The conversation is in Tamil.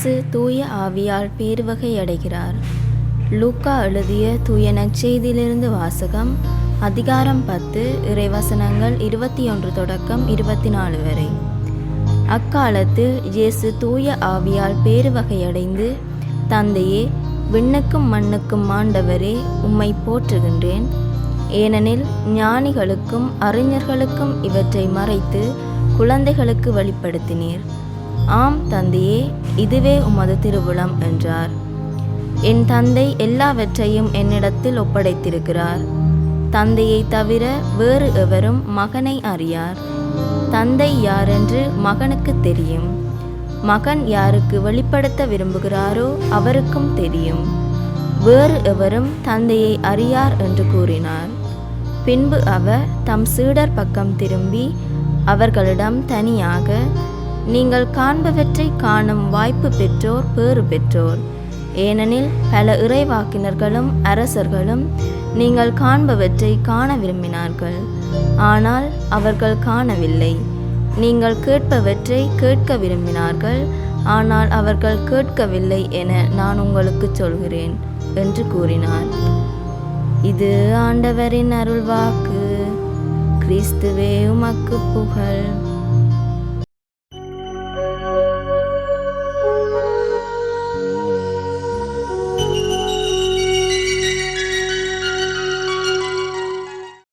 இயேசு தூய ஆவியால் பேருவகை அடைகிறார். லூக்கா எழுதிய தூய நற்செய்தியிலிருந்து வாசகம். அதிகாரம் 10, இறைவசனங்கள் 21 தொடக்கம் 24 வரை. அக்காலத்தில் இயேசு தூய ஆவியால் பேருவகையடைந்து, தந்தையே, விண்ணுக்கும் மண்ணுக்கும் ஆண்டவரே, உம்மை போற்றுகின்றேன். ஏனெனில் ஞானிகளுக்கும் அறிஞர்களுக்கும் இவற்றை மறைத்து குழந்தைகளுக்கு வெளிப்படுத்தினீர். ஆம் தந்தையே, இதுவே உமது திருவுளம் என்றார். என் தந்தை எல்லாவற்றையும் என்னிடத்தில் ஒப்படைத்திருக்கிறார். தந்தையை தவிர வேறு எவரும் மகனை அறியார். தந்தை யாரென்று மகனுக்கு தெரியும். மகன் யாருக்கு வெளிப்படுத்த விரும்புகிறாரோ அவருக்கும் தெரியும். வேறு எவரும் தந்தையை அறியார் என்று கூறினார். பின்பு அவர் தம் சீடர் பக்கம் திரும்பி அவர்களிடம் தனியாக, நீங்கள் காண்பவற்றை காணும் வாய்ப்பு பெற்றோர் பேறு பெற்றோர். ஏனெனில் பல இறைவாக்கினர்களும் அரசர்களும் நீங்கள் காண்பவற்றை காண விரும்பினார்கள், ஆனால் அவர்கள் காணவில்லை. நீங்கள் கேட்பவற்றை கேட்க விரும்பினார்கள், ஆனால் அவர்கள் கேட்கவில்லை என நான் உங்களுக்கு சொல்கிறேன் என்று கூறினார். இது ஆண்டவரின் அருள்வாக்கு. கிறிஸ்துவே உமக்கு புகழ்.